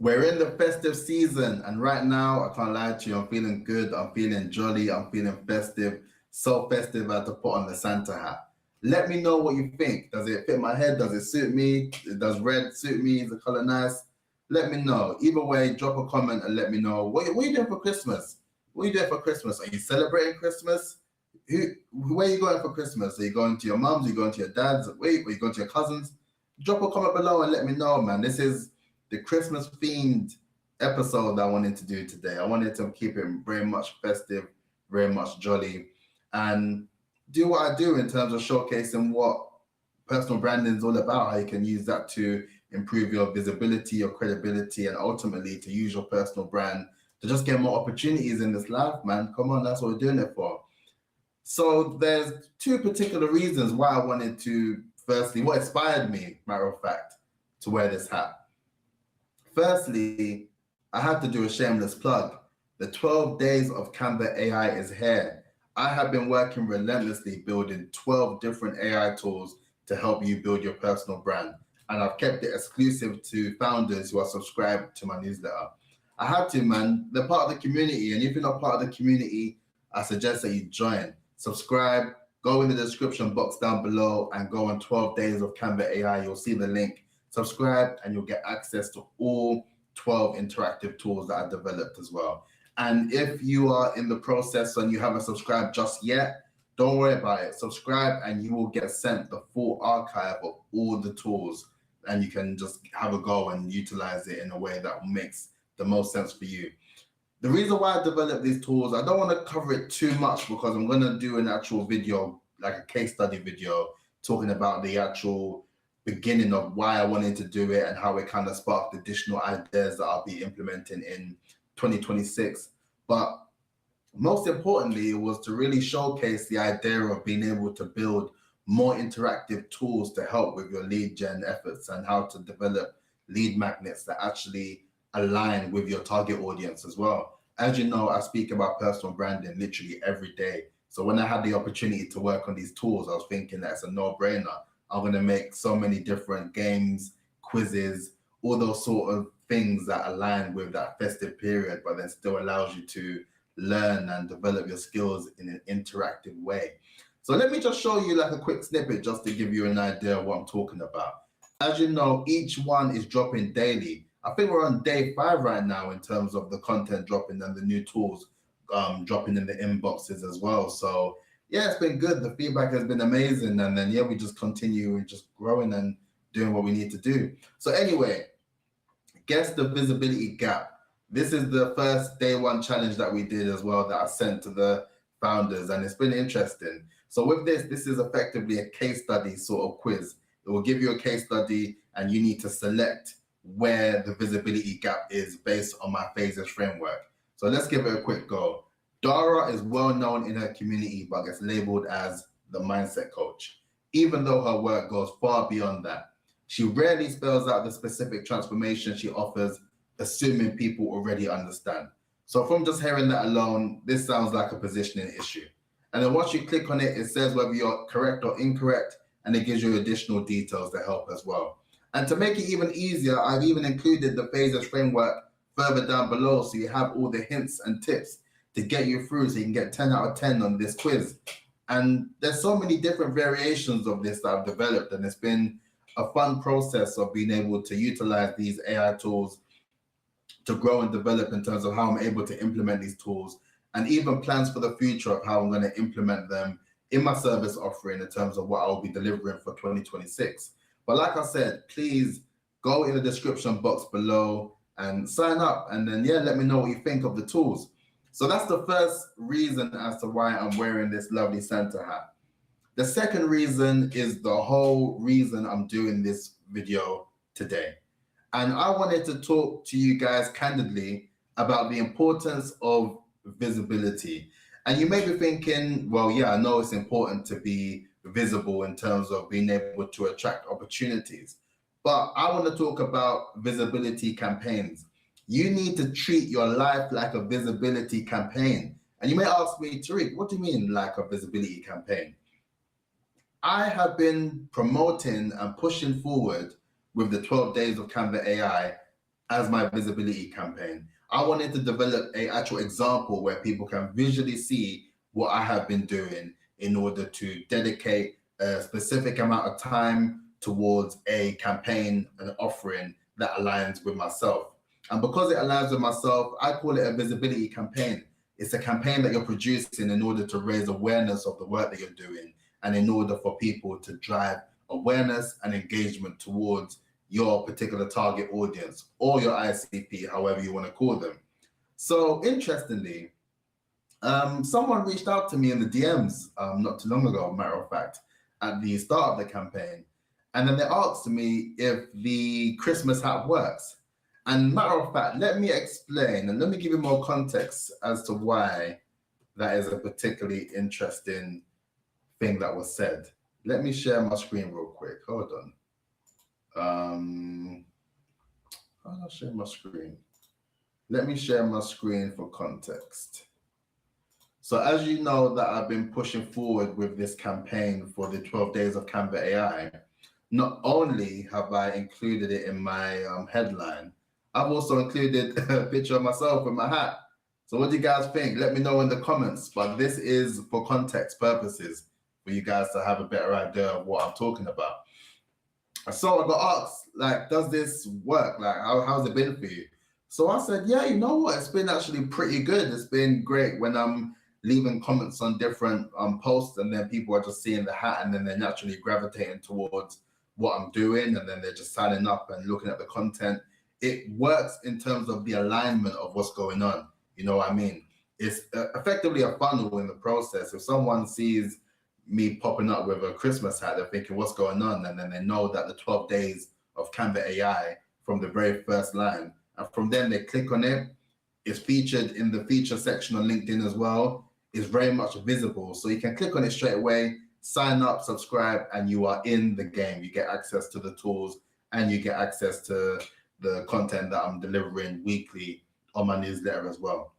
We're in the festive season, and right now, I can't lie to you, I'm feeling good, I'm feeling jolly, I'm feeling festive. So festive I had to put on the Santa hat. Let me know what you think. Does it fit my head? Does it suit me? Does red suit me? Is the color nice? Let me know. Either way, drop a comment and let me know. What are you doing for Christmas? What are you doing for Christmas? Are you celebrating Christmas? Where are you going for Christmas? Are you going to your mum's? Are you going to your dad's? Wait, are you going to your cousins? Drop a comment below and let me know, man. This is the Christmas themed episode I wanted to do today. I wanted to keep it very much festive, very much jolly, and do what I do in terms of showcasing what personal branding is all about, how you can use that to improve your visibility, your credibility, and ultimately to use your personal brand to just get more opportunities in this life, man. Come on, that's what we're doing it for. So there's two particular reasons why I wanted to, firstly, what inspired me, matter of fact, to wear this hat. Firstly, I have to do a shameless plug. The 12 Days of Canva AI is here. I have been working relentlessly building 12 different AI tools to help you build your personal brand. And I've kept it exclusive to founders who are subscribed to my newsletter. I have to, man. They're part of the community. And if you're not part of the community, I suggest that you join. Subscribe, go in the description box down below and go on 12 Days of Canva AI. You'll see the link. Subscribe and you'll get access to all 12 interactive tools that I developed as well. And if you are in the process and you haven't subscribed just yet, don't worry about it. Subscribe and you will get sent the full archive of all the tools, and you can just have a go and utilize it in a way that makes the most sense for you. The reason why I developed these tools, I don't want to cover it too much because I'm going to do an actual video, like a case study video, talking about the actual beginning of why I wanted to do it and how it kind of sparked additional ideas that I'll be implementing in 2026. But most importantly, it was to really showcase the idea of being able to build more interactive tools to help with your lead gen efforts and how to develop lead magnets that actually align with your target audience as well. As you know, I speak about personal branding literally every day. So when I had the opportunity to work on these tools, I was thinking that's a no-brainer. I'm going to make so many different games, quizzes, all those sort of things that align with that festive period, but then still allows you to learn and develop your skills in an interactive way. So let me just show you like a quick snippet just to give you an idea of what I'm talking about. As you know, each one is dropping daily. I think we're on day 5 right now in terms of the content dropping and the new tools dropping in the inboxes as well. So yeah, it's been good. The feedback has been amazing. And then, yeah, we just continue and just growing and doing what we need to do. So anyway, guess the visibility gap. This is the first day 1 challenge that we did as well that I sent to the founders, and it's been interesting. So with this is effectively a case study sort of quiz. It will give you a case study and you need to select where the visibility gap is based on my P.H.A.S.E framework. So let's give it a quick go. Dara is well known in her community, but gets labeled as the mindset coach, even though her work goes far beyond that. She rarely spells out the specific transformation she offers, assuming people already understand. So from just hearing that alone, this sounds like a positioning issue. And then once you click on it, it says whether you're correct or incorrect, and it gives you additional details to help as well. And to make it even easier, I've even included the P.H.A.S.E framework further down below, so you have all the hints and tips to get you through so you can get 10 out of 10 on this quiz. And there's so many different variations of this that I've developed, and it's been a fun process of being able to utilize these AI tools to grow and develop in terms of how I'm able to implement these tools, and even plans for the future of how I'm going to implement them in my service offering in terms of what I'll be delivering for 2026. But like I said, please go in the description box below and sign up, and then yeah, let me know what you think of the tools. So that's the first reason as to why I'm wearing this lovely Santa hat. The second reason is the whole reason I'm doing this video today. And I wanted to talk to you guys candidly about the importance of visibility. And you may be thinking, well, yeah, I know it's important to be visible in terms of being able to attract opportunities. But I want to talk about visibility campaigns. You need to treat your life like a visibility campaign. And you may ask me, Tariq, what do you mean like a visibility campaign? I have been promoting and pushing forward with the 12 Days of Canva AI as my visibility campaign. I wanted to develop a actual example where people can visually see what I have been doing in order to dedicate a specific amount of time towards a campaign, an offering that aligns with myself. And because it aligns with myself, I call it a visibility campaign. It's a campaign that you're producing in order to raise awareness of the work that you're doing and in order for people to drive awareness and engagement towards your particular target audience or your ICP, however you want to call them. So interestingly, someone reached out to me in the DMs not too long ago, matter of fact, at the start of the campaign. And then they asked me if the Christmas hat works. And matter of fact, let me explain and let me give you more context as to why that is a particularly interesting thing that was said. Let me share my screen real quick. Hold on. How do I share my screen? Let me share my screen for context. So as you know that I've been pushing forward with this campaign for the 12 Days of Canva AI, not only have I included it in my headline, I've also included a picture of myself with my hat. So what do you guys think? Let me know in the comments, but this is for context purposes for you guys to have a better idea of what I'm talking about. So I got asked, like, does this work? Like, how's it been for you? So I said, yeah, you know what? It's been actually pretty good. It's been great when I'm leaving comments on different posts and then people are just seeing the hat and then they're naturally gravitating towards what I'm doing and then they're just signing up and looking at the content. It works in terms of the alignment of what's going on. You know what I mean? It's effectively a funnel in the process. If someone sees me popping up with a Christmas hat, they're thinking, what's going on? And then they know that the 12 days of Canva AI from the very first line. And from then they click on it. It's featured in the feature section on LinkedIn as well. It's very much visible. So you can click on it straight away, sign up, subscribe, and you are in the game. You get access to the tools and you get access to the content that I'm delivering weekly on my newsletter as well.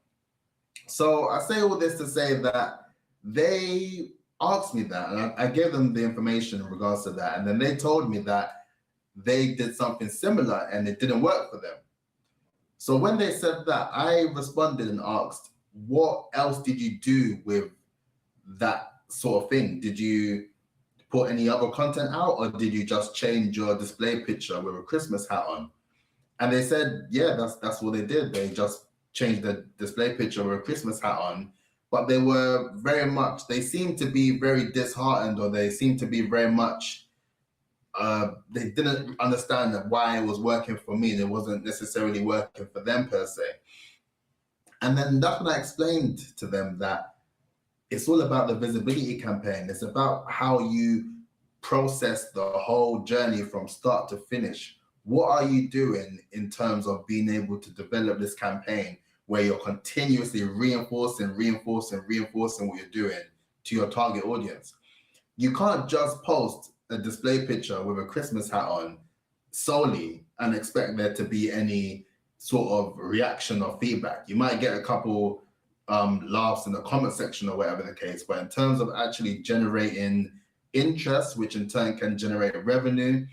So I say all this to say that they asked me that, and I gave them the information in regards to that, and then they told me that they did something similar and it didn't work for them. So when they said that, I responded and asked, what else did you do with that sort of thing? Did you put any other content out, or did you just change your display picture with a Christmas hat on? And they said, yeah, that's what they did. They just changed the display picture with a Christmas hat on, but they were very much, they seemed to be very disheartened, or they seemed to be very much, they didn't understand why it was working for me and it wasn't necessarily working for them per se. And then that's when I explained to them that it's all about the visibility campaign. It's about how you process the whole journey from start to finish. What are you doing in terms of being able to develop this campaign where you're continuously reinforcing what you're doing to your target audience? You can't just post a display picture with a Christmas hat on solely and expect there to be any sort of reaction or feedback. You might get a couple laughs in the comment section or whatever the case, but in terms of actually generating interest, which in turn can generate revenue,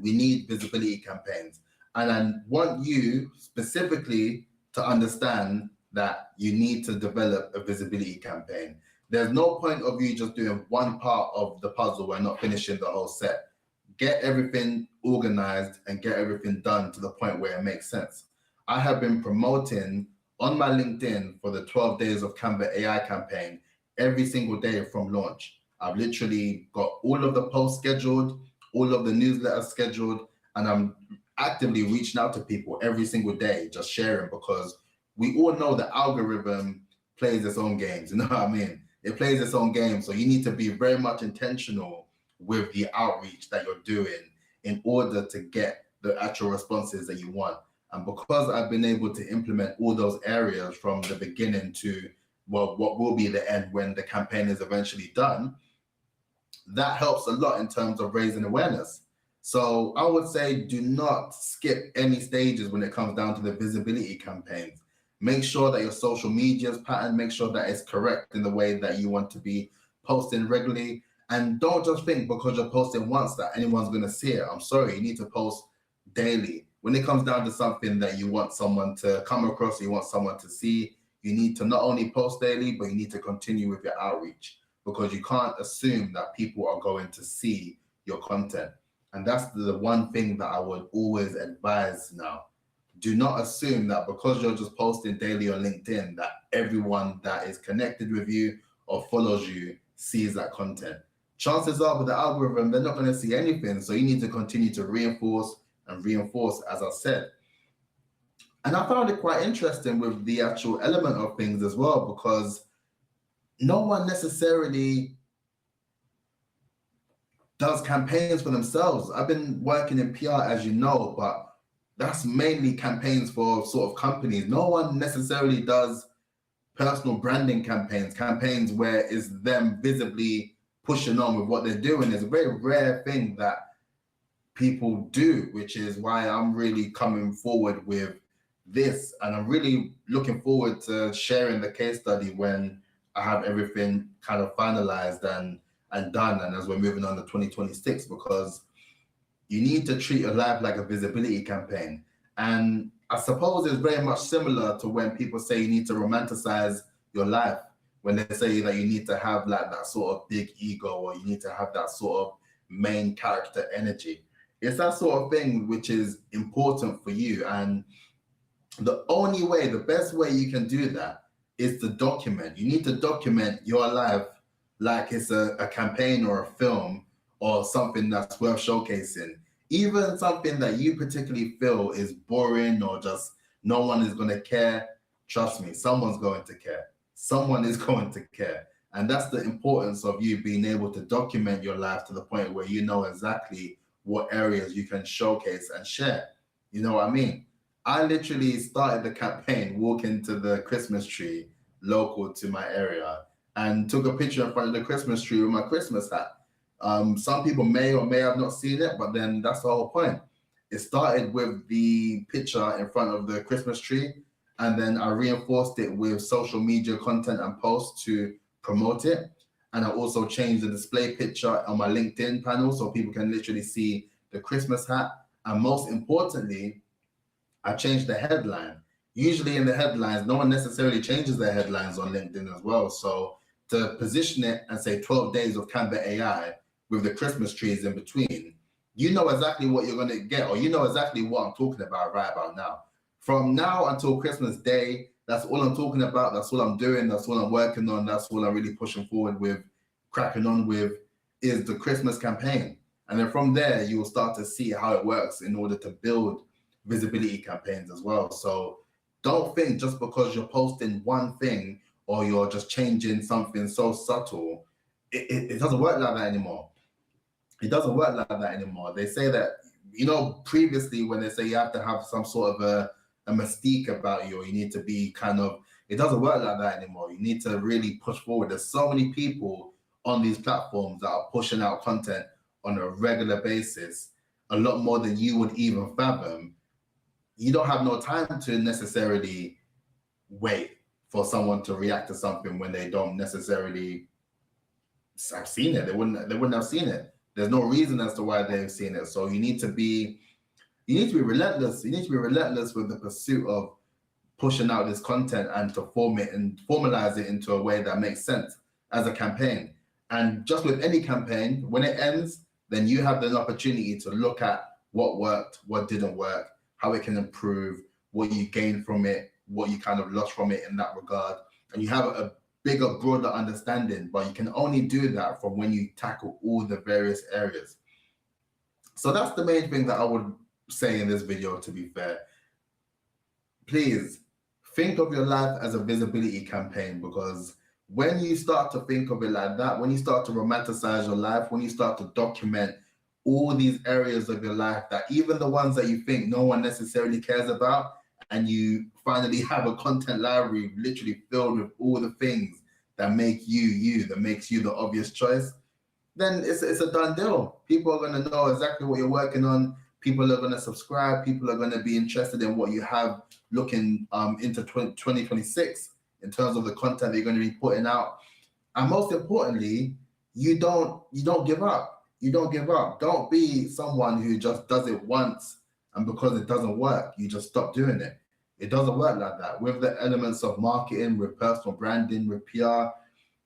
we need visibility campaigns. And I want you specifically to understand that you need to develop a visibility campaign. There's no point of you just doing one part of the puzzle and not finishing the whole set. Get everything organized and get everything done to the point where it makes sense. I have been promoting on my LinkedIn for the 12 Days of Canva AI campaign every single day from launch. I've literally got all of the posts scheduled, all of the newsletters scheduled, and I'm actively reaching out to people every single day, just sharing, because we all know the algorithm plays its own games, you know what I mean? It plays its own game, so you need to be very much intentional with the outreach that you're doing in order to get the actual responses that you want. And because I've been able to implement all those areas from the beginning to, well, what will be the end when the campaign is eventually done, that helps a lot in terms of raising awareness. So I would say do not skip any stages when it comes down to the visibility campaigns. Make sure that your social media is patterned, make sure that it's correct in the way that you want to be posting regularly. And don't just think because you're posting once that anyone's going to see it. I'm sorry, you need to post daily. when it comes down to something that you want someone to come across, you want someone to see, you need to not only post daily, but you need to continue with your outreach, because you can't assume that people are going to see your content. And that's the one thing that I would always advise now. Do not assume that because you're just posting daily on LinkedIn that everyone that is connected with you or follows you sees that content. Chances are with the algorithm, they're not going to see anything. So you need to continue to reinforce and reinforce, as I said. And I found it quite interesting with the actual element of things as well, because no one necessarily does campaigns for themselves. I've been working in PR, as you know, but that's mainly campaigns for sort of companies. No one necessarily does personal branding campaigns where it's them visibly pushing on with what they're doing. It's a very rare thing that people do, which is why I'm really coming forward with this. And I'm really looking forward to sharing the case study when I have everything kind of finalized and done, and as we're moving on to 2026, because you need to treat your life like a visibility campaign. And I suppose it's very much similar to when people say you need to romanticize your life, when they say that you need to have like that sort of big ego, or you need to have that sort of main character energy. It's that sort of thing which is important for you. And the only way, the best way you can do that is to document. You need to document your life like it's a campaign or a film or something that's worth showcasing. Even something that you particularly feel is boring or just no one is going to care, trust me, someone's going to care. Someone is going to care. And that's the importance of you being able to document your life to the point where you know exactly what areas you can showcase and share. You know what I mean? I literally started the campaign walking to the Christmas tree local to my area and took a picture in front of the Christmas tree with my Christmas hat. Some people may or may have not seen it, but then that's the whole point. It started with the picture in front of the Christmas tree, and then I reinforced it with social media content and posts to promote it. And I also changed the display picture on my LinkedIn panel so people can literally see the Christmas hat. And most importantly, I changed the headline. Usually in the headlines, no one necessarily changes their headlines on LinkedIn as well. So to position it and say 12 days of Canva AI with the Christmas trees in between, you know exactly what you're going to get, or you know exactly what I'm talking about right about now. From now until Christmas Day, that's all I'm talking about. That's all I'm doing. That's all I'm working on. That's all I'm really pushing forward with, cracking on with, is the Christmas campaign. And then from there, you will start to see how it works in order to build visibility campaigns as well. So don't think just because you're posting one thing or you're just changing something so subtle, it doesn't work like that anymore. It doesn't work like that anymore. They say that, you know, previously when they say you have to have some sort of a mystique about you, or you need to be kind of, it doesn't work like that anymore. You need to really push forward. There's so many people on these platforms that are pushing out content on a regular basis, a lot more than you would even fathom. You don't have no time to necessarily wait for someone to react to something when they don't necessarily have seen it. They wouldn't have seen it. There's no reason as to why they've seen it. So you need to be relentless. You need to be relentless with the pursuit of pushing out this content and to form it and formalize it into a way that makes sense as a campaign. And just with any campaign, when it ends, then you have the opportunity to look at what worked, what didn't work, how it can improve, what you gained from it, what you kind of lost from it in that regard. And you have a bigger, broader understanding, but you can only do that from when you tackle all the various areas. So that's the main thing that I would say in this video, to be fair. Please think of your life as a visibility campaign, because when you start to think of it like that, when you start to romanticize your life, when you start to document all these areas of your life, that even the ones that you think no one necessarily cares about, and you finally have a content library literally filled with all the things that make you, that makes you the obvious choice, then it's a done deal. People are going to know exactly what you're working on. People are going to subscribe. People are going to be interested in what you have looking into 2026 in terms of the content that you're going to be putting out. And most importantly, you don't give up. You don't give up. Don't be someone who just does it once and because it doesn't work, you just stop doing it. It doesn't work like that. With the elements of marketing, with personal branding, with PR,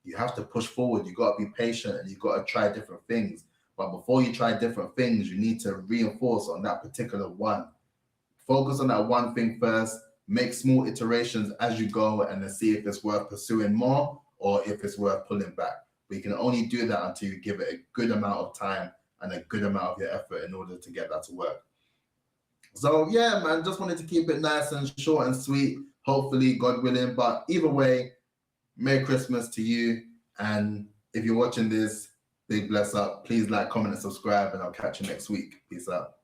you have to push forward. You got to be patient and you got to try different things. But before you try different things, you need to reinforce on that particular one. Focus on that one thing first, make small iterations as you go, and then see if it's worth pursuing more or if it's worth pulling back. But you can only do that until you give it a good amount of time and a good amount of your effort in order to get that to work. So yeah, man, just wanted to keep it nice and short and sweet, hopefully, God willing. But either way, Merry Christmas to you. And if you're watching this, big bless up. Please like, comment, and subscribe, and I'll catch you next week. Peace out.